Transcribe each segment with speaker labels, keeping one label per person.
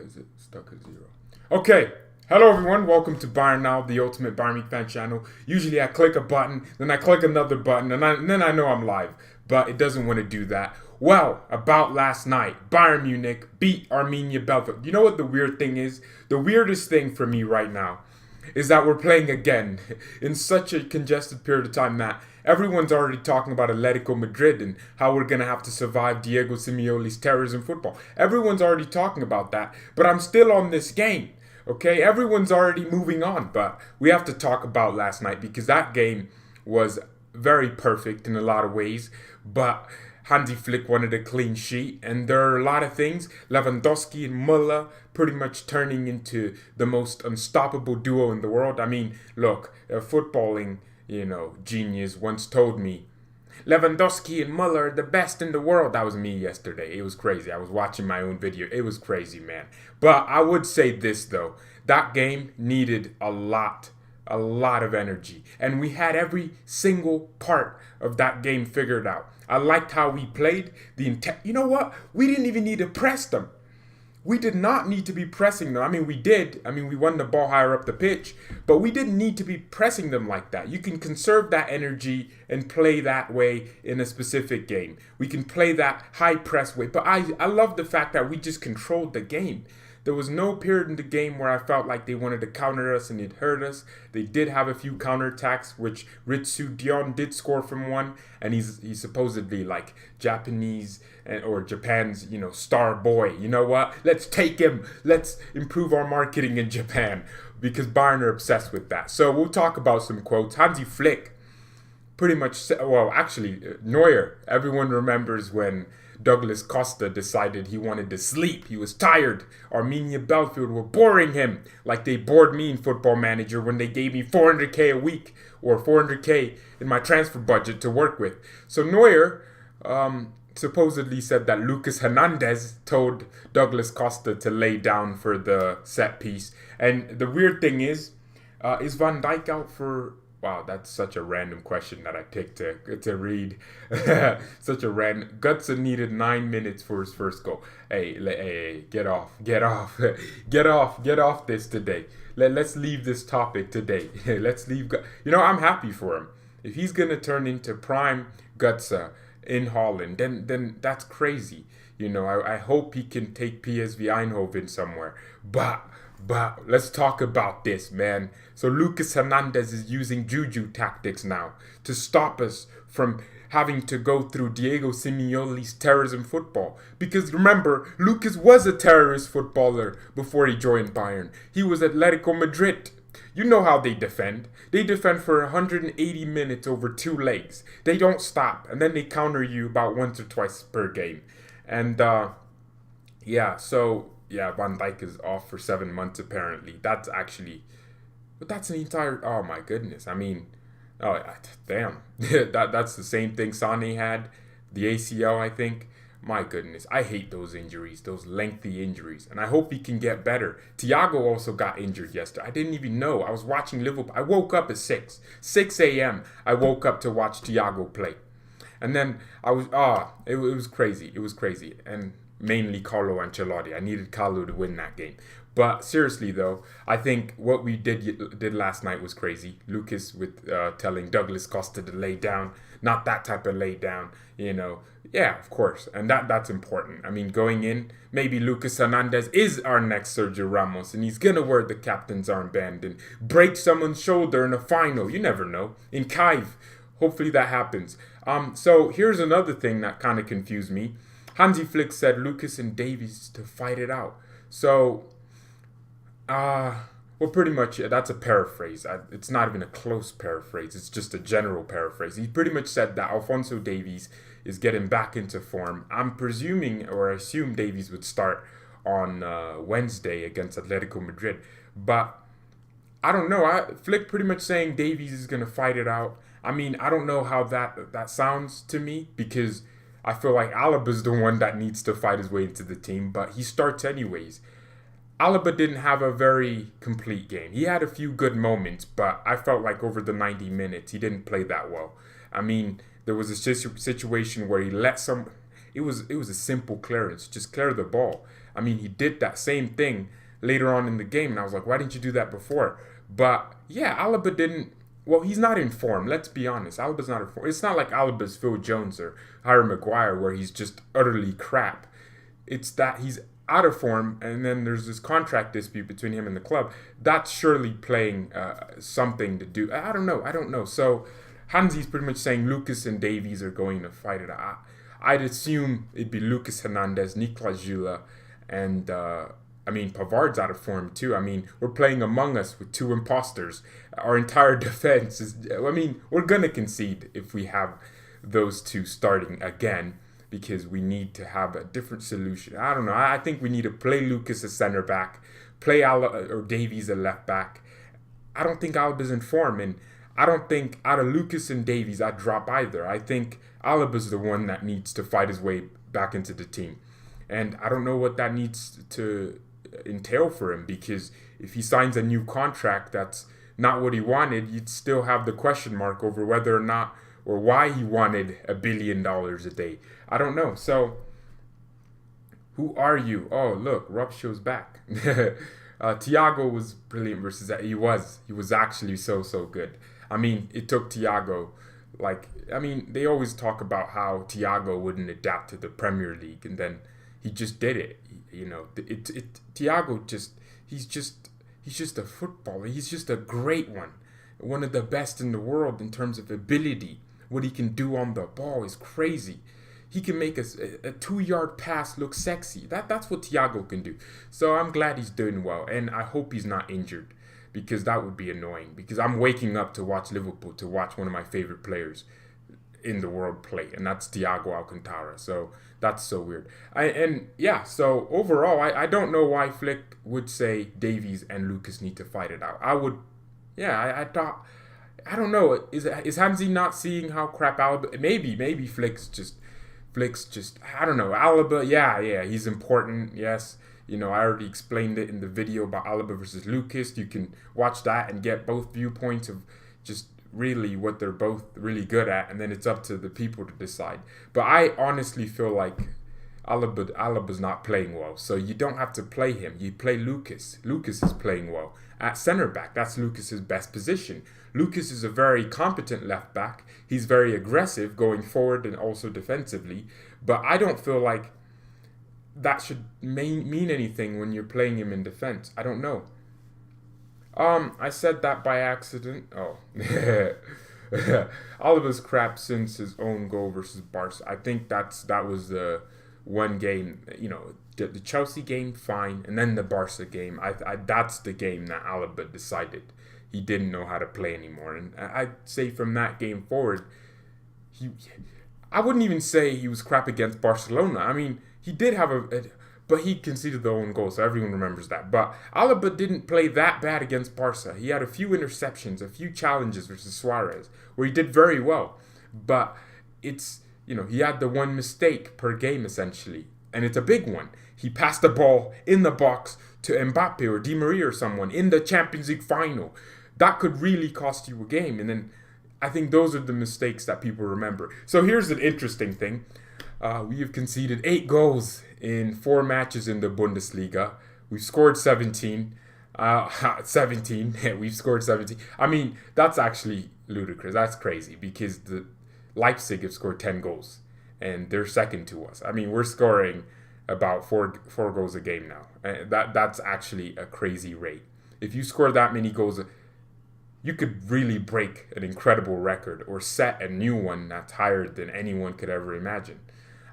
Speaker 1: is it stuck at 0? Okay. Hello everyone, welcome to BayernNow, the ultimate Bayern Munich fan channel. Usually I click a button, then I click another button, and then I know I'm live. But it doesn't want to do that. Well, about last night, Bayern Munich beat Arminia Bielefeld. You know what the weird thing is? The weirdest thing for me right now is that we're playing again in such a congested period of time that everyone's already talking about Atletico Madrid and how we're going to have to survive Diego Simeone's terrorism football. Everyone's already talking about that, but I'm still on this game. Okay, everyone's already moving on, but we have to talk about last night because that game was very perfect in a lot of ways, but Hansi Flick wanted a clean sheet, and there are a lot of things. Lewandowski and Müller pretty much turning into the most unstoppable duo in the world. I mean, look, a footballing, genius once told me, Lewandowski and Müller are the best in the world. That was me yesterday. It was crazy. I was watching my own video. It was crazy, man. But I would say this, though. That game needed a lot of energy. And we had every single part of that game figured out. I liked how we played. You know what? We didn't even need to press them. We did not need to be pressing them. I mean, we did. I mean, we won the ball higher up the pitch, but we didn't need to be pressing them like that. You can conserve that energy and play that way in a specific game. We can play that high press way, but I love the fact that we just controlled the game. There was no period in the game where I felt like they wanted to counter us and it hurt us. They did have a few counterattacks, which Ritsu Dion did score from one, and he's supposedly like Japanese or Japan's, star boy. You know what? Let's take him. Let's improve our marketing in Japan because Bayern are obsessed with that. So we'll talk about some quotes. Hansi Flick pretty much said, Neuer. Everyone remembers when Douglas Costa decided he wanted to sleep. He was tired. Arminia Bielefeld were boring him like they bored me in Football Manager when they gave me 400k a week or 400k in my transfer budget to work with. So Neuer supposedly said that Lucas Hernandez told Douglas Costa to lay down for the set piece. And the weird thing is Van Dijk out for... Wow, that's such a random question that I picked to read. Such a random... Götze needed 9 minutes for his first goal. Hey, get off this today. Let's leave this topic today. Let's leave... I'm happy for him. If he's going to turn into prime Götze in Holland, then that's crazy. I hope he can take PSV Eindhoven somewhere. But let's talk about this, man. So Lucas Hernandez is using juju tactics now to stop us from having to go through Diego Simeone's terrorism football. Because remember, Lucas was a terrorist footballer before he joined Bayern. He was Atletico Madrid. You know how they defend. They defend for 180 minutes over 2 legs. They don't stop. And then they counter you about once or twice per game. And, Van Dijk is off for 7 months apparently. That's an entire... Oh my goodness. I mean, damn. That's the same thing Sané had. The ACL, I think. My goodness. I hate those injuries, those lengthy injuries. And I hope he can get better. Thiago also got injured yesterday. I didn't even know. I was watching Liverpool. I woke up at 6 a.m. I woke up to watch Thiago play. And then it was crazy. It was crazy. And mainly Carlo Ancelotti. I needed Carlo to win that game. But seriously, though, I think what we did last night was crazy. Lucas with telling Douglas Costa to lay down. Not that type of lay down, Yeah, of course. And that's important. I mean, going in, maybe Lucas Hernandez is our next Sergio Ramos. And he's going to wear the captain's armband and break someone's shoulder in a final. You never know. In Kyiv. Hopefully that happens. So here's another thing that kind of confused me. Hansi Flick said Lucas and Davies to fight it out. So, pretty much that's a paraphrase. It's not even a close paraphrase. It's just a general paraphrase. He pretty much said that Alphonso Davies is getting back into form. I'm presuming or assume Davies would start on Wednesday against Atletico Madrid. But I don't know. Flick pretty much saying Davies is going to fight it out. I mean, I don't know how that sounds to me because I feel like Alaba's the one that needs to fight his way into the team, but he starts anyways. Alaba didn't have a very complete game. He had a few good moments, but I felt like over the 90 minutes, he didn't play that well. I mean, there was a situation where he let some... It was a simple clearance. Just clear the ball. I mean, he did that same thing later on in the game, and I was like, why didn't you do that before? But yeah, Alaba didn't. Well, he's not in form. Let's be honest. Alaba's not in form. It's not like Alaba's Phil Jones or Harry Maguire, where he's just utterly crap. It's that he's out of form, and then there's this contract dispute between him and the club. That's surely playing something to do. I don't know. So Hansi's pretty much saying Lucas and Davies are going to fight it out. I'd assume it'd be Lucas Hernandez, Niklas Süle, and Pavard's out of form too. I mean, we're playing Among Us with two imposters. Our entire defense is. We're gonna concede if we have those two starting again, because we need to have a different solution. I don't know. I think we need to play Lucas as center back, play or Davies as left back. I don't think Alaba's in form, and I don't think out of Lucas and Davies I'd drop either. I think Alaba's the one that needs to fight his way back into the team, and I don't know what that needs to entail for him, because if he signs a new contract that's not what he wanted, you'd still have the question mark over whether or not or why he wanted $1 billion a day. I don't know. So, who are you? Oh, look, Rupsho's back. Thiago was brilliant versus that. He was actually so good. I mean, it took Thiago, they always talk about how Thiago wouldn't adapt to the Premier League, and then he just did it. Thiago he's just a footballer. He's just a great one of the best in the world in terms of ability. What he can do on the ball is crazy. He can make a 2-yard pass look sexy. That's what Thiago can do. So I'm glad he's doing well, and I hope he's not injured, because that would be annoying. Because I'm waking up to watch Liverpool, to watch one of my favorite players in the world play, and that's Thiago Alcantara. So that's so weird. So overall, I don't know why Flick would say Davies and Lucas need to fight it out. I don't know. Is Hansi not seeing how crap Alaba? Maybe Flick's just. I don't know. Alaba, yeah, he's important. Yes, I already explained it in the video about Alaba versus Lucas. You can watch that and get both viewpoints of just really what they're both really good at, and then it's up to the people to decide. But I honestly feel like Alaba's not playing well, so you don't have to play him. You play Lucas. Lucas is playing well at center back. That's Lucas's best position. Lucas is a very competent left back. He's very aggressive going forward and also defensively. But I don't feel like that should mean anything when you're playing him in defense. I don't know. I said that by accident. Oh. Alaba's crap since his own goal versus Barca. I think that was the one game, the Chelsea game, fine, and then the Barca game. That's the game that Alaba decided he didn't know how to play anymore. And I'd say from that game forward, I wouldn't even say he was crap against Barcelona. I mean, he did have but he conceded the own goal, so everyone remembers that. But Alaba didn't play that bad against Barca. He had a few interceptions, a few challenges versus Suarez, where he did very well. But it's, he had the one mistake per game, essentially. And it's a big one. He passed the ball in the box to Mbappe or Di Maria or someone in the Champions League final. That could really cost you a game. And then I think those are the mistakes that people remember. So here's an interesting thing. We have conceded 8 goals in 4 matches in the Bundesliga. We've scored 17. 17. We've scored 17. I mean, that's actually ludicrous. That's crazy, because the Leipzig have scored 10 goals. And they're second to us. I mean, we're scoring about four goals a game now. That's actually a crazy rate. If you score that many goals, you could really break an incredible record or set a new one that's higher than anyone could ever imagine.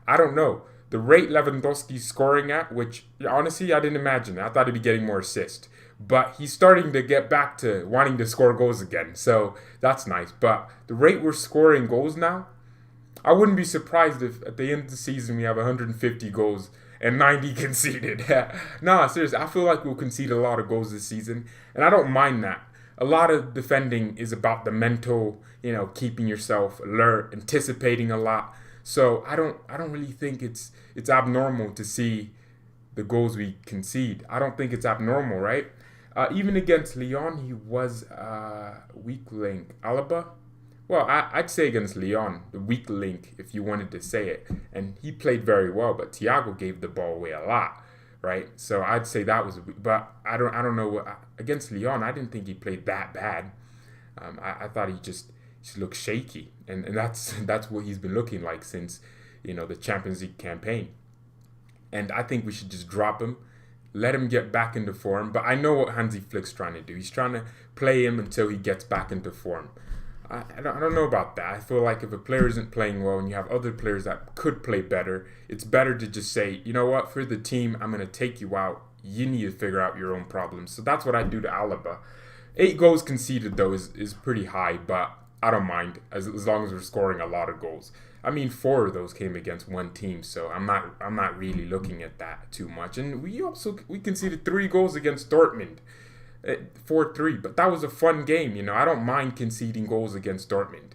Speaker 1: I don't know. The rate Lewandowski's scoring at, which honestly I didn't imagine. I thought he'd be getting more assists. But he's starting to get back to wanting to score goals again. So that's nice. But the rate we're scoring goals now, I wouldn't be surprised if at the end of the season we have 150 goals and 90 conceded. No, seriously, I feel like we'll concede a lot of goals this season, and I don't mind that. A lot of defending is about the mental, keeping yourself alert, anticipating a lot. So I don't really think it's abnormal to see the goals we concede. I don't think it's abnormal, right? Even against Lyon, he was weak link. Alaba? Well, I'd say against Lyon, the weak link, if you wanted to say it. And he played very well, but Thiago gave the ball away a lot. right? So I'd say that was, but I don't know what against Lyon. I didn't think he played that bad. I thought he just looked shaky, and that's what he's been looking like since the Champions League campaign. And I think we should just drop him, let him get back into form. But I know what Hansi Flick's trying to do. He's trying to play him until he gets back into form. I don't know about that. I feel like if a player isn't playing well and you have other players that could play better, it's better to just say, you know what, for the team, I'm going to take you out. You need to figure out your own problems. So that's what I do to Alaba. 8 goals conceded, though, is pretty high, but I don't mind as long as we're scoring a lot of goals. I mean, 4 of those came against one team, so I'm not really looking at that too much. And we conceded 3 goals against Dortmund. 4-3, but that was a fun game. I don't mind conceding goals against Dortmund.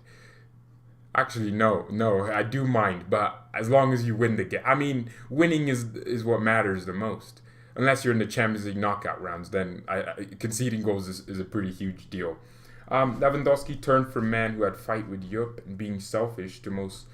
Speaker 1: Actually, no, I do mind, but as long as you win the game. I mean, winning is what matters the most. Unless you're in the Champions League knockout rounds, then conceding goals is a pretty huge deal. Lewandowski turned from man who had fight with Jupp and being selfish to most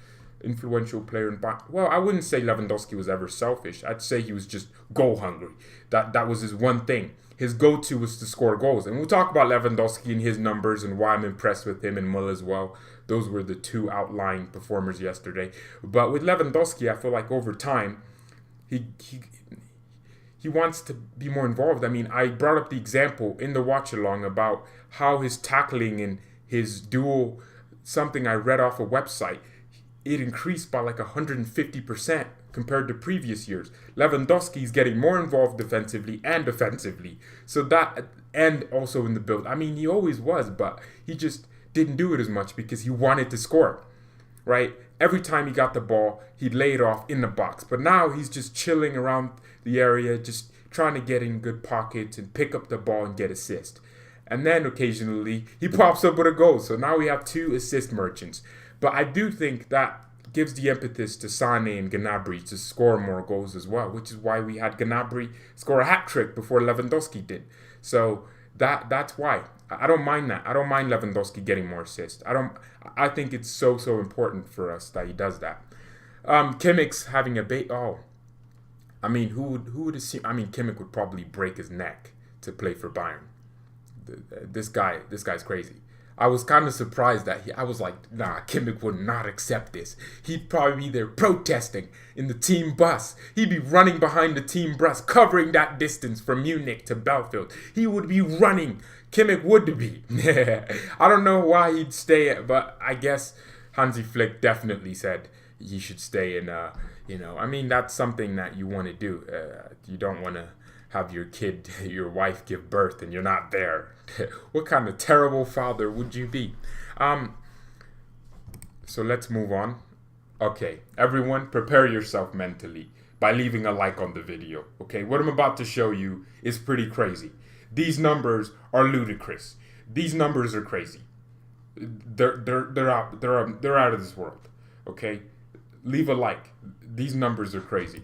Speaker 1: influential player in Bayern. Well, I wouldn't say Lewandowski was ever selfish. I'd say he was just goal hungry. That was his one thing. His go-to was to score goals. And we'll talk about Lewandowski and his numbers and why I'm impressed with him and Muller as well. Those were the 2 outlying performers yesterday. But with Lewandowski, I feel like over time, he wants to be more involved. I mean, I brought up the example in the watch-along about how his tackling and his duel, something I read off a website, it increased by like 150% compared to previous years. Lewandowski's getting more involved defensively and offensively. So that, and also in the build. I mean, he always was, but he just didn't do it as much because he wanted to score, right? Every time he got the ball, he'd lay it off in the box. But now he's just chilling around the area, just trying to get in good pockets and pick up the ball and get assist. And then occasionally he pops up with a goal. So now we have 2 assist merchants. But I do think that gives the impetus to Sane and Gnabry to score more goals as well, which is why we had Gnabry score a hat-trick before Lewandowski did. So that's why. I don't mind that. I don't mind Lewandowski getting more assists. I think it's so important for us that he does that. Kimmich's having a I mean, who would assume? I mean, Kimmich would probably break his neck to play for Bayern. This guy's crazy. I was kind of surprised that I was like, nah, Kimmich would not accept this. He'd probably be there protesting in the team bus. He'd be running behind the team bus, covering that distance from Munich to Bielefeld. He would be running. Kimmich would be. I don't know why he'd stay, but I guess Hansi Flick definitely said he should stay in, I mean, that's something that you want to do. You don't want to have your wife give birth and you're not there. What kind of terrible father would you be? So let's move on. Okay, everyone, prepare yourself mentally by leaving a like on the video. Okay, what I'm about to show you is pretty crazy. These numbers are ludicrous. These numbers are crazy. They're out of this world. Okay, leave a like. These numbers are crazy.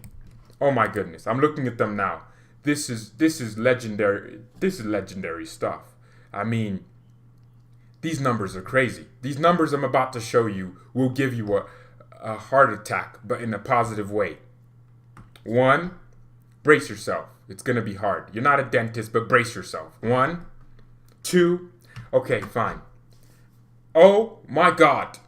Speaker 1: Oh my goodness, I'm looking at them now. This is legendary. This is legendary stuff. I mean, these numbers are crazy. These numbers I'm about to show you will give you a heart attack, but in a positive way. 1, brace yourself. It's going to be hard. You're not a dentist, but brace yourself. 1, 2, okay, fine. Oh my God.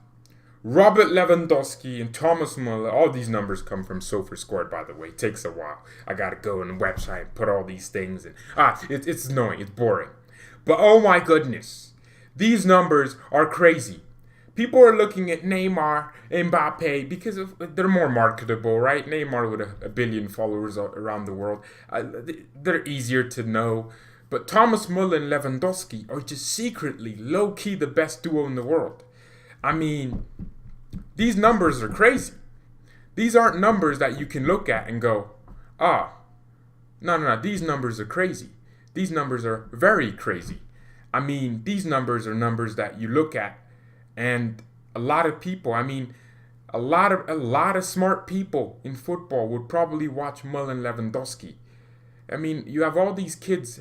Speaker 1: Robert Lewandowski and Thomas Muller, all these numbers come from SofaScored, by the way. It takes a while. I got to go on the website and put all these things in. It's annoying. It's boring. But oh my goodness, these numbers are crazy. People are looking at Neymar, Mbappe, because they're more marketable, right? Neymar with a billion followers around the world. They're easier to know. But Thomas Muller and Lewandowski are just secretly, low-key, the best duo in the world. I mean, these numbers are crazy. These aren't numbers that you can look at and go, no, these numbers are crazy. These numbers are very crazy. I mean, these numbers are numbers that you look at and a lot of people, I mean, a lot of smart people in football would probably watch Muller and Lewandowski. I mean, you have all these kids,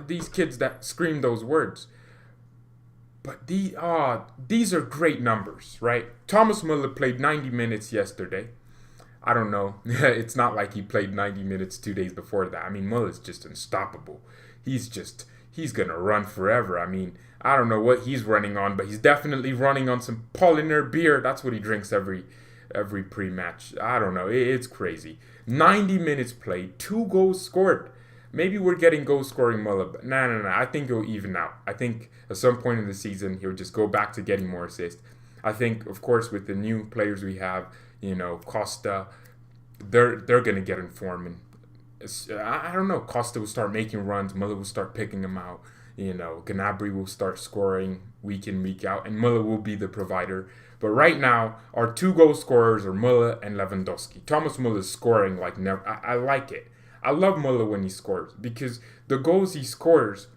Speaker 1: these kids that scream those words. But these are great numbers, right? Thomas Muller played 90 minutes yesterday. I don't know. It's not like he played 90 minutes 2 days before that. I mean, Muller's just unstoppable. He's going to run forever. I mean, I don't know what he's running on, but he's definitely running on some Polliner beer. That's what he drinks every pre-match. I don't know. It's crazy. 90 minutes played, 2 goals scored. Maybe we're getting goal scoring Muller, but no. I think he'll even out. I think at some point in the season he'll just go back to getting more assists. I think, of course, with the new players we have, Costa, they're gonna get in form, and I don't know. Costa will start making runs. Muller will start picking them out. Gnabry will start scoring week in, week out, and Muller will be the provider. But right now, our 2 goal scorers are Muller and Lewandowski. Thomas Muller's scoring like never. I like it. I love Muller when he scores because the goals he scores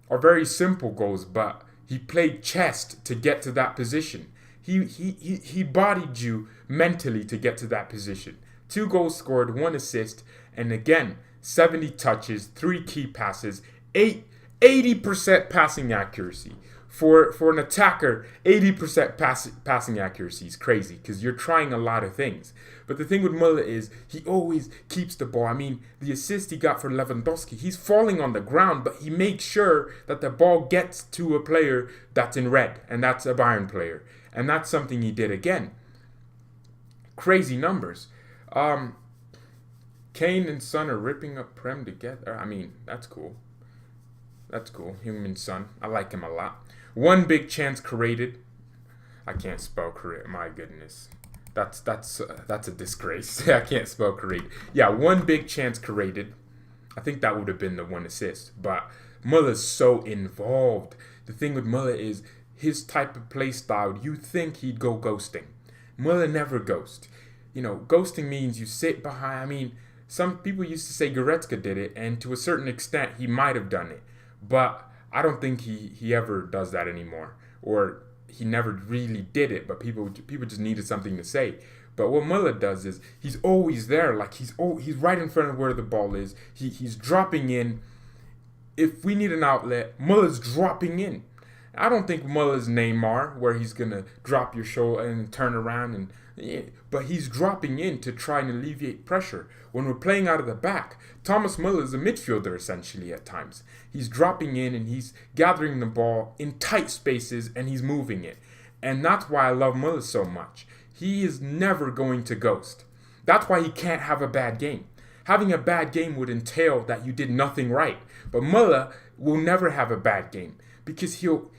Speaker 1: are very simple goals, but he played chess to get to that position. He bodied you mentally to get to that position. 2 goals scored, 1 assist, and again, 70 touches, 3 key passes, 80% passing accuracy. For an attacker, 80% passing accuracy is crazy because you're trying a lot of things. But the thing with Muller is he always keeps the ball. I mean, the assist he got for Lewandowski, he's falling on the ground, but he makes sure that the ball gets to a player that's in red, and that's a Bayern player. And that's something he did again. Crazy numbers. Kane and Son are ripping up Prem together. I mean, that's cool. That's cool. Him and Son. I like him a lot. 1 big chance created. I can't spell create. My goodness. That's a disgrace. I can't spell create. Yeah, 1 big chance created. I think that would have been the 1 assist. But Muller's so involved. The thing with Muller is his type of play style. You think he'd go ghosting. Muller never ghosts. Ghosting means you sit behind. I mean, some people used to say Goretzka did it, and to a certain extent, he might have done it. But I don't think he ever does that anymore. Or he never really did it, but people just needed something to say. But what Muller does is he's always there. Like he's right in front of where the ball is. He's dropping in. If we need an outlet, Muller's dropping in. I don't think Muller's Neymar, where he's going to drop your shoulder and turn around. But he's dropping in to try and alleviate pressure. When we're playing out of the back, Thomas Muller is a midfielder essentially at times. He's dropping in and he's gathering the ball in tight spaces and he's moving it. And that's why I love Muller so much. He is never going to ghost. That's why he can't have a bad game. Having a bad game would entail that you did nothing right. But Muller will never have a bad game because he'll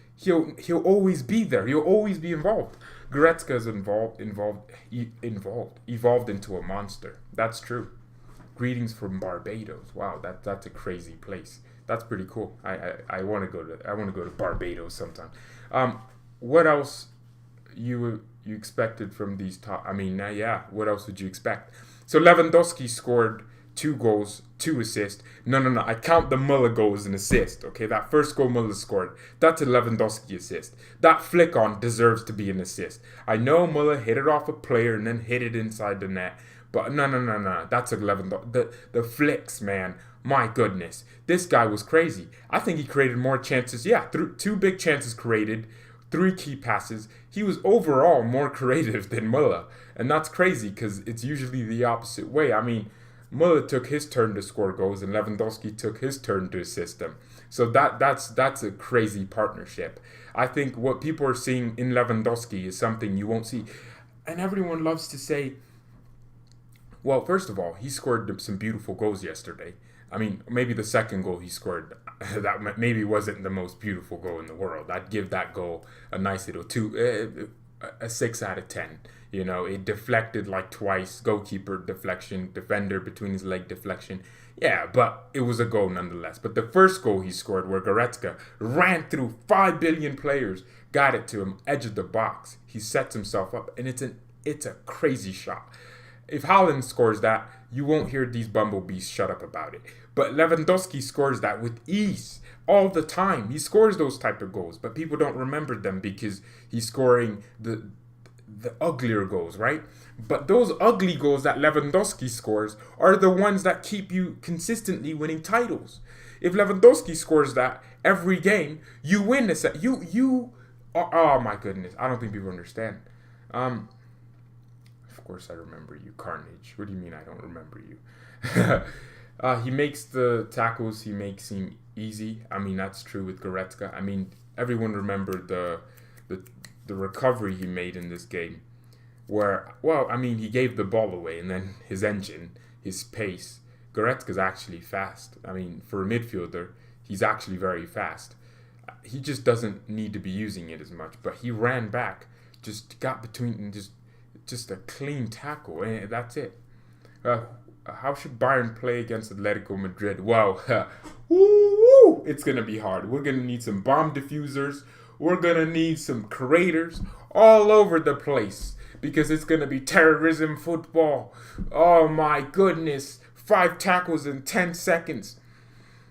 Speaker 1: always be there. He'll always be involved. Goretzka is evolved into a monster. That's true. Greetings from Barbados. Wow, that's a crazy place. That's pretty cool. I want to go to Barbados sometime. What else you expected from these top? I mean, what else would you expect? So Lewandowski scored 2 goals, 2 assists. No. I count the Muller goal as an assist. Okay, that first goal Muller scored, that's a Lewandowski assist. That flick on deserves to be an assist. I know Muller hit it off a player and then hit it inside the net. But no. That's a Lewandowski. The flicks, man. My goodness. This guy was crazy. I think he created more chances. Yeah, 2 big chances created. 3 key passes. He was overall more creative than Muller. And that's crazy because it's usually the opposite way. I mean, Muller took his turn to score goals and Lewandowski took his turn to assist them. So that's a crazy partnership. I think what people are seeing in Lewandowski is something you won't see. And everyone loves to say, well, first of all, he scored some beautiful goals yesterday. I mean, maybe the second goal he scored, that maybe wasn't the most beautiful goal in the world. I'd give that goal a nice little 6 out of 10. It deflected like twice. Goalkeeper deflection, defender between his leg deflection. Yeah, but it was a goal nonetheless. But the first goal he scored, where Goretzka ran through 5 billion players, got it to him, edge of the box. He sets himself up, and it's a crazy shot. If Haaland scores that, you won't hear these bumblebees shut up about it. But Lewandowski scores that with ease all the time. He scores those type of goals, but people don't remember them because he's scoring the uglier goals, right? But those ugly goals that Lewandowski scores are the ones that keep you consistently winning titles. If Lewandowski scores that every game, you win the set. Oh my goodness, I don't think people understand. Of course I remember you, Carnage. What do you mean I don't remember you? He makes the tackles he makes seem easy. I mean, that's true with Goretzka. I mean, everyone remembered the recovery he made in this game where, well, I mean, he gave the ball away and then his engine, his pace. Goretzka's actually fast. I mean, for a midfielder, he's actually very fast. He just doesn't need to be using it as much, but he ran back, just got between and just a clean tackle, and that's it. How should Bayern play against Atletico Madrid? Well, it's going to be hard. We're going to need some bomb diffusers. We're going to need some creators all over the place because it's going to be terrorism football. Oh my goodness. 5 tackles in 10 seconds.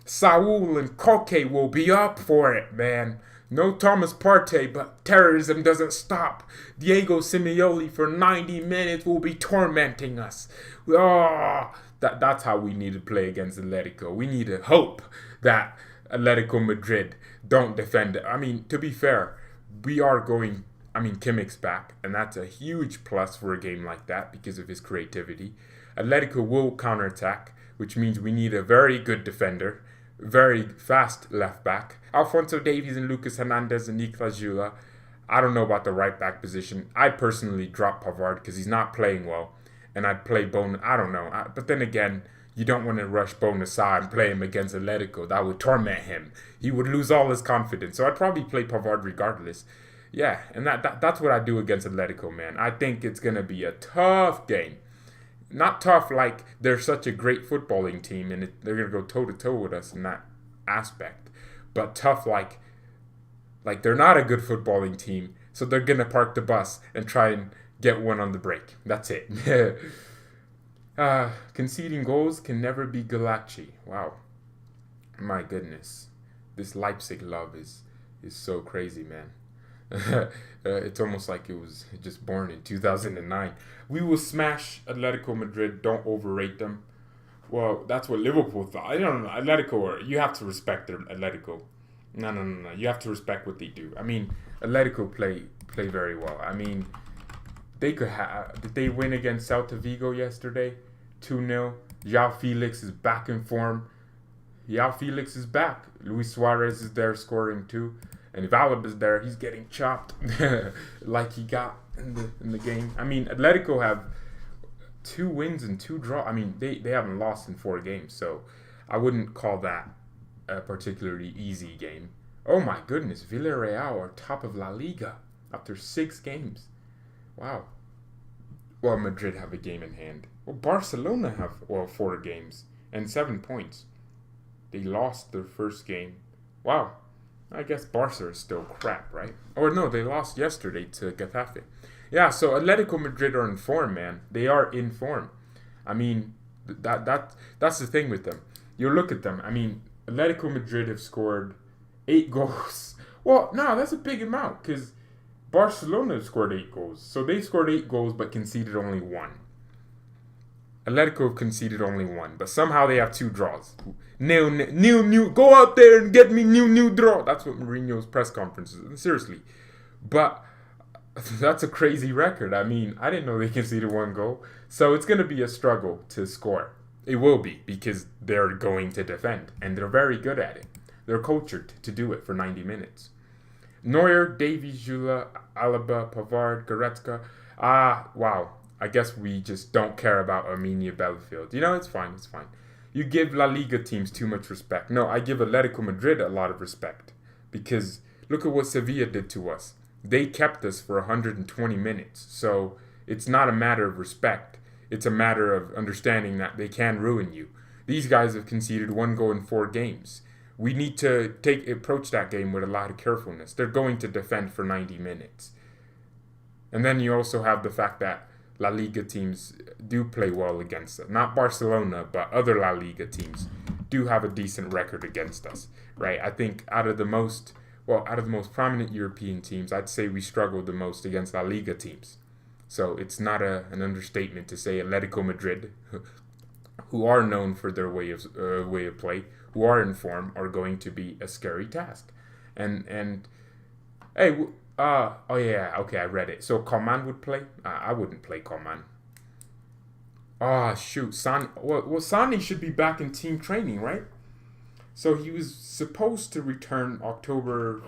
Speaker 1: Saul and Koke will be up for it, man. No Thomas Partey, but terrorism doesn't stop. Diego Simeone for 90 minutes will be tormenting us. That's how we need to play against Atletico. We need to hope that Atletico Madrid don't defend it. I mean, to be fair, Kimmich's back, and that's a huge plus for a game like that because of his creativity. Atletico will counterattack, which means we need a very good defender, very fast left back. Alphonso Davies and Lucas Hernandez and Niklas Jula. I don't know about the right back position. I personally drop Pavard because he's not playing well, and I'd play Bona. I don't know, but then again, you don't want to rush Bonasar and play him against Atletico. That would torment him. He would lose all his confidence. So I'd probably play Pavard regardless. Yeah, and that's what I do against Atletico, man. I think it's gonna be a tough game. Not tough like they're such a great footballing team and they're going to go toe-to-toe with us in that aspect. But tough like they're not a good footballing team, so they're going to park the bus and try and get one on the break. That's it. Conceding goals can never be Galachi. Wow. My goodness. This Leipzig love is so crazy, man. It's almost like it was just born in 2009. We will smash Atletico Madrid. Don't overrate them. Well, that's what Liverpool thought. I don't know. Atletico, you have to respect their Atletico. No. You have to respect what they do. I mean, Atletico play very well. I mean, they could have. Did they win against Celta Vigo yesterday? 2-0. João Felix is back in form. João Felix is back. Luis Suarez is there scoring too. And if Alaba is there, he's getting chopped like he got in the game. I mean, Atletico have 2 wins and 2 draws. I mean, they haven't lost in 4 games, so I wouldn't call that a particularly easy game. Oh my goodness, Villarreal are top of La Liga after 6 games. Wow. Well, Madrid have a game in hand. Well, Barcelona have 4 games and 7 points. They lost their first game. Wow. I guess Barca is still crap, right? Or no, they lost yesterday to Getafe. Yeah, so Atletico Madrid are in form, man. They are in form. I mean, that's the thing with them. You look at them. I mean, Atletico Madrid have scored 8 goals. Well, no, that's a big amount because Barcelona have scored 8 goals. So they scored 8 goals but conceded only 1. Atletico conceded only 1, but somehow they have 2 draws. Nil. Go out there and get me nil draw. That's what Mourinho's press conference is. Seriously. But that's a crazy record. I mean, I didn't know they conceded 1 goal. So it's going to be a struggle to score. It will be because they're going to defend, and they're very good at it. They're cultured to do it for 90 minutes. Neuer, Davies, Jula, Alaba, Pavard, Goretzka. Wow. I guess we just don't care about Arminia Bielefeld. You know, it's fine. You give La Liga teams too much respect. No, I give Atletico Madrid a lot of respect. Because look at what Sevilla did to us. They kept us for 120 minutes. So it's not a matter of respect. It's a matter of understanding that they can ruin you. These guys have conceded 1 goal in 4 games. We need to approach that game with a lot of carefulness. They're going to defend for 90 minutes. And then you also have the fact that La Liga teams do play well against us. Not Barcelona, but other La Liga teams do have a decent record against us, right? I think out of the most prominent European teams, I'd say we struggle the most against La Liga teams. So it's not an understatement to say Atletico Madrid, who are known for their way of play, who are in form, are going to be a scary task. And hey, Oh yeah, okay, I read it. So Coman would play? I wouldn't play Coman. Oh shoot, Sani should be back in team training, right? So he was supposed to return October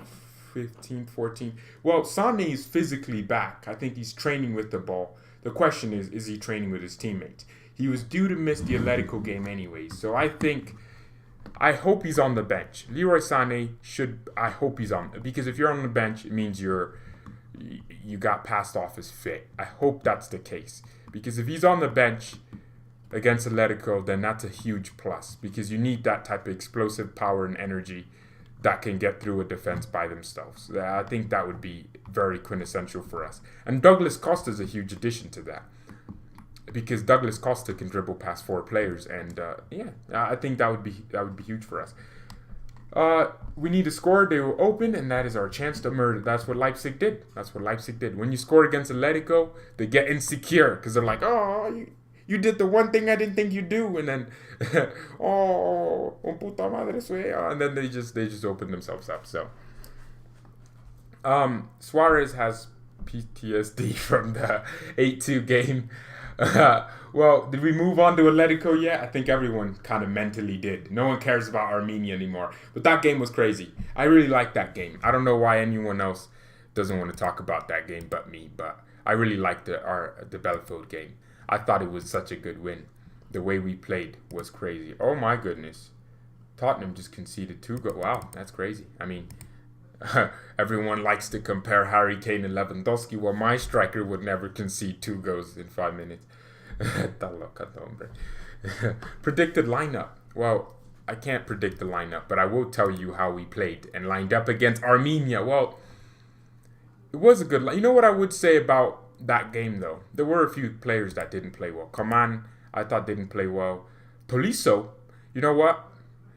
Speaker 1: 15th, 14th. Well, Sane is physically back. I think he's training with the ball. The question is he training with his teammates? He was due to miss the Atletico game anyway. So I hope he's on the bench. Leroy Sane I hope he's on, because if you're on the bench, it means you got passed off as fit. I hope that's the case, because if he's on the bench against Atletico, then that's a huge plus, because you need that type of explosive power and energy that can get through a defense by themselves. I think that would be very quintessential for us. And Douglas Costa is a huge addition to that, because Douglas Costa can dribble past 4 players, and I think that would be huge for us. We need to score. They were open, and that is our chance to murder. That's what Leipzig did. When you score against Atletico, they get insecure because they're like, oh, you did the one thing I didn't think you'd do, and then, oh, puta madre suya, and then they just open themselves up. So, Suarez has PTSD from the 8-2 game. Well, did we move on to Atletico yet? I think everyone kind of mentally did. No one cares about Arminia anymore. But that game was crazy. I really liked that game. I don't know why anyone else doesn't want to talk about that game but me, but I really liked the Bielefeld game. I thought it was such a good win. The way we played was crazy. Oh my goodness. Tottenham just conceded 2 goals. Wow, that's crazy. I mean, everyone likes to compare Harry Kane and Lewandowski. Well, my striker would never concede 2 goals in 5 minutes. Predicted lineup. Well, I can't predict the lineup, but I will tell you how we played and lined up against Arminia. Well, it was a good line. You know what I would say about that game, though? There were a few players that didn't play well. Coman, I thought, didn't play well. Tolisso, you know what?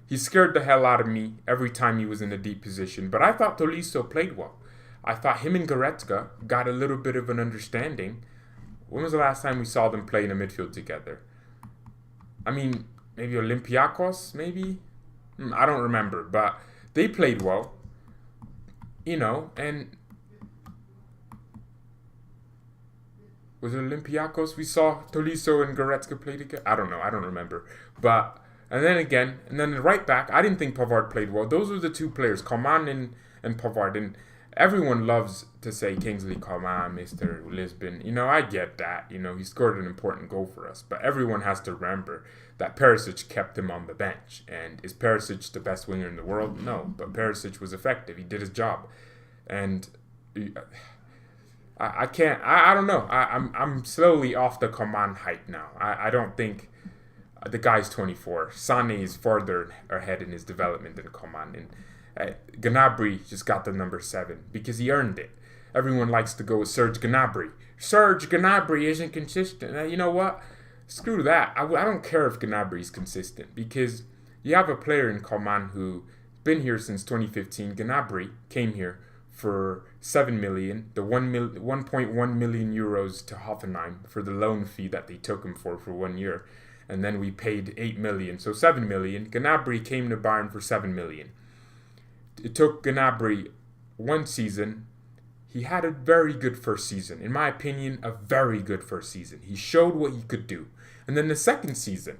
Speaker 1: He scared the hell out of me every time he was in a deep position. But I thought Tolisso played well. I thought him and Goretzka got a little bit of an understanding. When was the last time we saw them play in a midfield together? I mean, maybe Olympiacos, maybe? I don't remember. But they played well. You know, and was it Olympiacos we saw Tolisso and Goretzka play together? I don't know. I don't remember. But... And then the right back, I didn't think Pavard played well. Those were the 2 players, Coman and Pavard. And everyone loves to say Kingsley Coman, Mr. Lisbon. You know, I get that. You know, he scored an important goal for us. But everyone has to remember that Perisic kept him on the bench. And is Perisic the best winger in the world? No. But Perisic was effective. He did his job. And I can't, I don't know. I'm slowly off the Coman hype now. I don't think... The guy's 24. Sane is farther ahead in his development than Coman. And Gnabry just got the number 7 because he earned it. Everyone likes to go with Serge Gnabry. Serge Gnabry isn't consistent. You know what? Screw that. I don't care if Gnabry is consistent, because you have a player in Coman who been here since 2015. Gnabry came here for 7 million, the 1.1 million euros to Hoffenheim for the loan fee that they took him for 1 year. And then we paid 8 million, so 7 million. Gnabry came to Bayern for 7 million. It took Gnabry 1 season. He had a very good first season. In my opinion, a very good first season. He showed what he could do. And then the second season,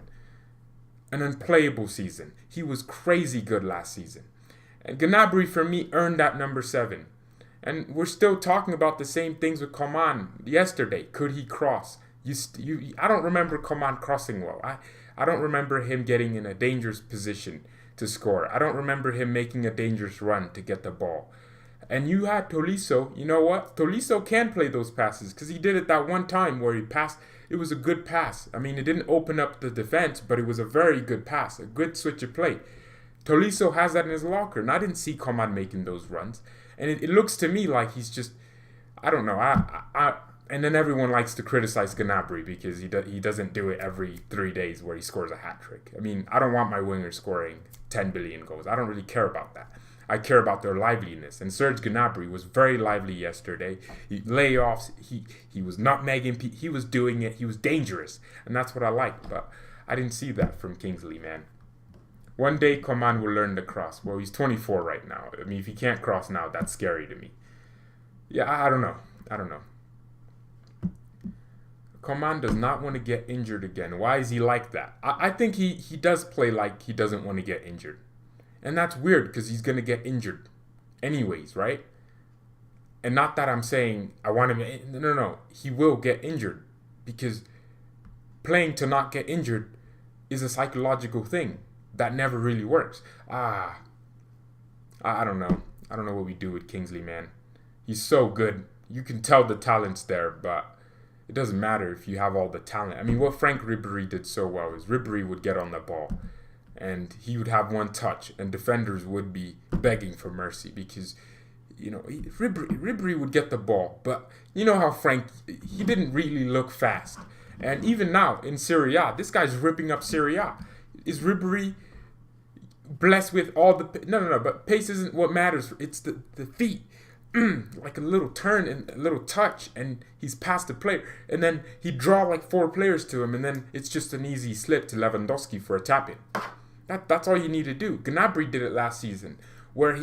Speaker 1: an unplayable season. He was crazy good last season. And Gnabry, for me, earned that number 7. And we're still talking about the same things with Coman yesterday. Could he cross? I don't remember Coman crossing well. I don't remember him getting in a dangerous position to score. I don't remember him making a dangerous run to get the ball. And you had Tolisso. You know what? Tolisso can play those passes, because he did it that one time where he passed. It was a good pass. I mean, it didn't open up the defense, but it was a very good pass, a good switch of play. Tolisso has that in his locker, and I didn't see Coman making those runs. And it looks to me like he's just, I don't know. And then everyone likes to criticize Gnabry because he doesn't do it every 3 days where he scores a hat trick. I mean, I don't want my winger scoring 10 billion goals. I don't really care about that. I care about their liveliness. And Serge Gnabry was very lively yesterday. Layoffs, he was nutmegging. He was doing it. He was dangerous. And that's what I like. But I didn't see that from Kingsley, man. One day, Coman will learn to cross. Well, he's 24 right now. I mean, if he can't cross now, that's scary to me. Yeah, I don't know. I don't know. Coman does not want to get injured again. Why is he like that? I think he does play like he doesn't want to get injured. And that's weird because he's going to get injured anyways, right? And not that I'm saying I want him. No, no, no. He will get injured because playing to not get injured is a psychological thing that never really works. I don't know. I don't know what we do with Kingsley, man. He's so good. You can tell the talent's there, but it doesn't matter if you have all the talent. I mean, what Frank Ribery did so well is Ribery would get on the ball and he would have one touch and defenders would be begging for mercy because, Ribery would get the ball. But you know how Frank, he didn't really look fast. And even now in Serie A, this guy's ripping up Serie A. Is Ribery blessed with all the... No, but pace isn't what matters. It's the feet. Like a little turn and a little touch and he's past the player. And then he'd draw like 4 players to him and then it's just an easy slip to Lewandowski for a tap-in. That's all you need to do. Gnabry did it last season where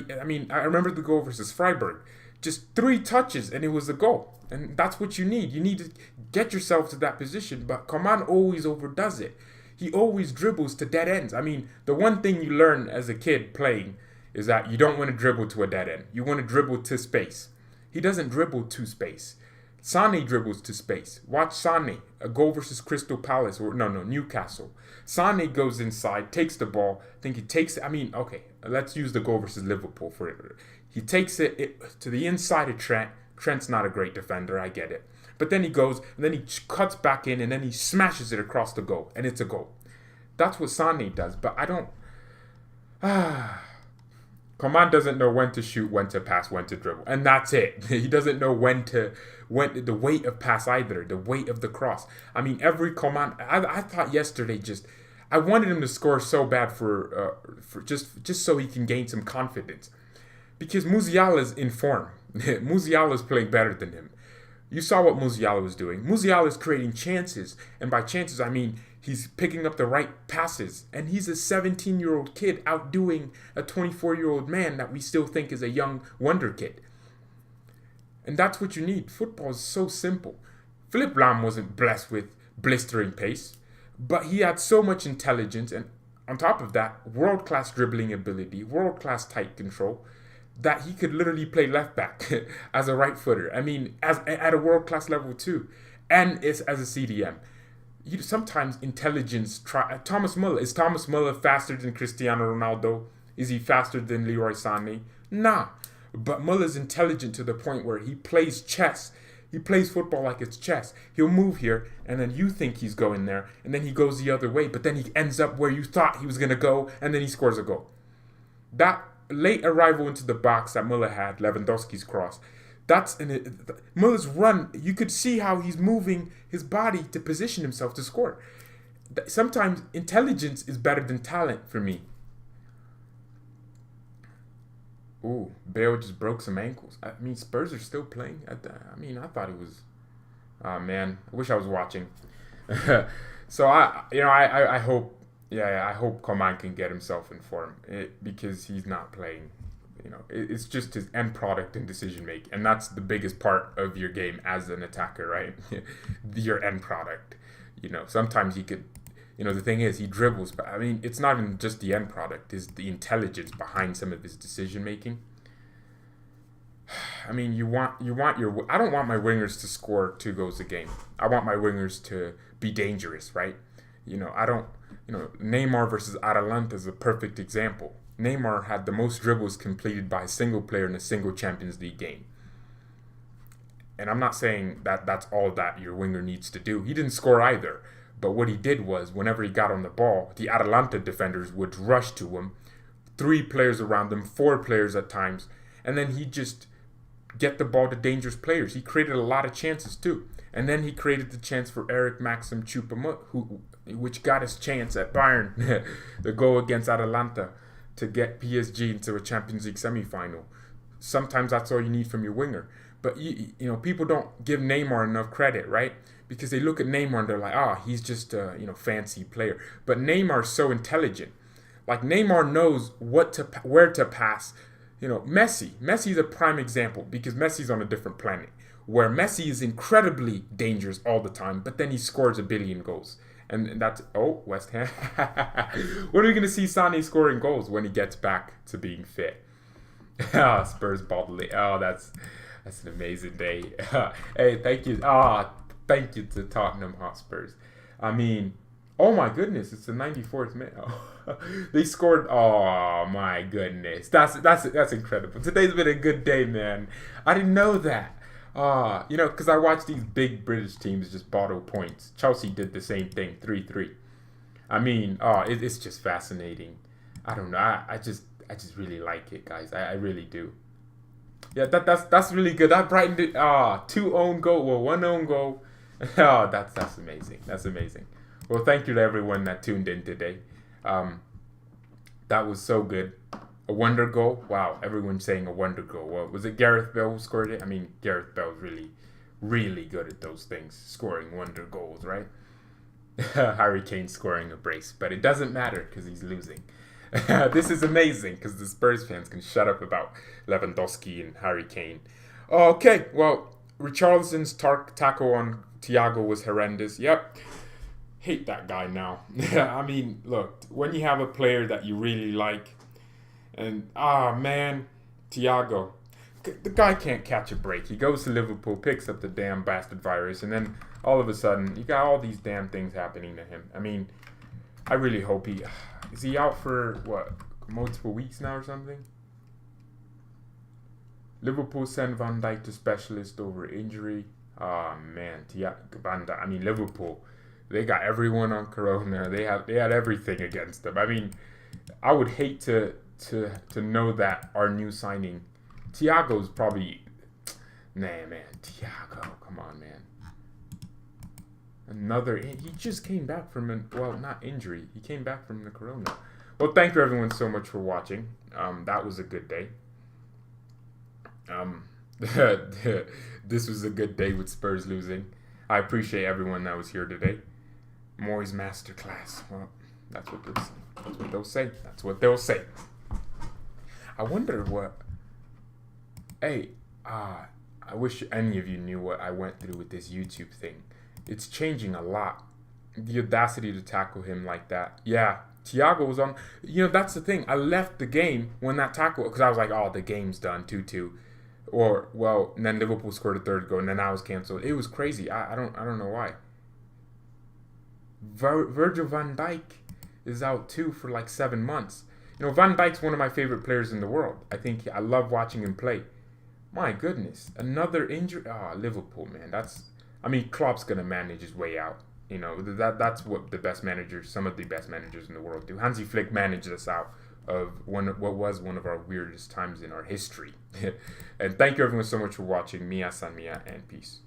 Speaker 1: I remember the goal versus Freiburg. Just 3 touches and it was a goal. And that's what you need. You need to get yourself to that position. But Coman always overdoes it. He always dribbles to dead ends. I mean, the one thing you learn as a kid playing is that you don't want to dribble to a dead end. You want to dribble to space. He doesn't dribble to space. Sane dribbles to space. Watch Sane, a goal versus Crystal Palace, Newcastle. Sane goes inside, takes the ball. I think he takes it. Let's use the goal versus Liverpool for it. He takes it to the inside of Trent. Trent's not a great defender, I get it. But then he goes, and then he cuts back in, and then he smashes it across the goal, and it's a goal. That's what Sane does, but I don't... Coman doesn't know when to shoot, when to pass, when to dribble. And that's it. He doesn't know when the weight of pass either, the weight of the cross. I mean, every Coman... I thought yesterday I wanted him to score so bad for just so he can gain some confidence. Because Musiala's in form. Musiala's playing better than him. You saw what Musiala was doing. Musiala's creating chances. And by chances, I mean he's picking up the right passes. And he's a 17-year-old kid outdoing a 24-year-old man that we still think is a young wonder kid. And that's what you need. Football is so simple. Philipp Lahm wasn't blessed with blistering pace. But he had so much intelligence. And on top of that, world-class dribbling ability, world-class tight control, that he could literally play left back as a right footer. I mean, at a world class level too, and as a CDM. Sometimes intelligence. Thomas Müller, is Thomas Müller faster than Cristiano Ronaldo? Is he faster than Leroy Sané? Nah, but Müller's intelligent to the point where he plays chess. He plays football like it's chess. He'll move here, and then you think he's going there, and then he goes the other way, but then he ends up where you thought he was gonna go, and then he scores a goal. That late arrival into the box that Müller had, Lewandowski's cross, Müller's run, you could see how he's moving his body to position himself to score. Sometimes intelligence is better than talent for me. Ooh, Bale just broke some ankles. I mean, Spurs are still playing. I thought it was... Oh, man. I wish I was watching. So, I hope... Yeah, I hope Coman can get himself in form because he's not playing. It's just his end product and decision making, and that's the biggest part of your game as an attacker, right? Your end product. Sometimes he could. The thing is, he dribbles, but I mean, it's not even just the end product; it's the intelligence behind some of his decision making. I mean, you want your. I don't want my wingers to score 2 goals a game. I want my wingers to be dangerous, right? I don't. Neymar versus Atalanta is a perfect example. Neymar had the most dribbles completed by a single player in a single Champions League game. And I'm not saying that that's all that your winger needs to do. He didn't score either. But what he did was, whenever he got on the ball, the Atalanta defenders would rush to him. 3 players around him, 4 players at times. And then he'd just get the ball to dangerous players. He created a lot of chances too. And then he created the chance for Eric Maxim Choupo-Moting, which got his chance at Bayern, the goal against Atalanta, to get PSG into a Champions League semi-final. Sometimes that's all you need from your winger. But people don't give Neymar enough credit, right? Because they look at Neymar and they're like, he's just a fancy player. But Neymar's so intelligent. Like Neymar knows where to pass Messi is a prime example because Messi's on a different planet where Messi is incredibly dangerous all the time, but then he scores a billion goals. And that's, West Ham. When are we going to see Sané scoring goals when he gets back to being fit? Spurs bodily. That's an amazing day. Hey, thank you. Thank you to Tottenham Hotspurs. I mean, oh my goodness, it's the 94th minute. They scored. Oh my goodness, that's incredible. Today's been a good day, man. I didn't know that. Because I watch these big British teams just bottle points. Chelsea did the same thing, 3-3. I mean, it's just fascinating. I don't know. I just really like it, guys. I really do. Yeah, that's really good. That brightened it. 2 own goal. Well, 1 own goal. That's amazing. That's amazing. Well, thank you to everyone that tuned in today. That was so good. A wonder goal. Wow, everyone's saying a wonder goal. Well, was it Gareth Bale who scored it? I mean, Gareth Bale's really, really good at those things, scoring wonder goals, right? Harry Kane scoring a brace, but it doesn't matter because he's losing. This is amazing because the Spurs fans can shut up about Lewandowski and Harry Kane. Okay, well, Richarlison's tackle on Thiago was horrendous. Yep. Hate that guy now. I mean, look, when you have a player that you really like, and man, Thiago, the guy can't catch a break. He goes to Liverpool, picks up the damn bastard virus, and then all of a sudden, you got all these damn things happening to him. I mean, I really hope is he out for multiple weeks now or something? Liverpool send Van Dijk to specialist over injury. Man, Liverpool, they got everyone on Corona. They had everything against them. I mean, I would hate to know that our new signing, Thiago's probably, Thiago, come on, man. He just came back from not injury. He came back from the Corona. Well, thank you everyone so much for watching. That was a good day. This was a good day with Spurs losing. I appreciate everyone that was here today. Moyes Masterclass. Well, that's what they'll say. That's what they'll say. I wonder what. Hey, I wish any of you knew what I went through with this YouTube thing. It's changing a lot. The audacity to tackle him like that. Yeah, Thiago was on. That's the thing. I left the game when that tackle because I was like, the game's done, 2-2. And then Liverpool scored a third goal, and then I was cancelled. It was crazy. I don't know why. Virgil van Dijk is out too for like 7 months. Van Dijk's one of my favorite players in the world. I love watching him play. My goodness, another injury. Liverpool, man. Klopp's gonna manage his way out. That's what some of the best managers in the world do. Hansi Flick managed us out of what was one of our weirdest times in our history. And thank you everyone so much for watching. Mia San Mia and peace.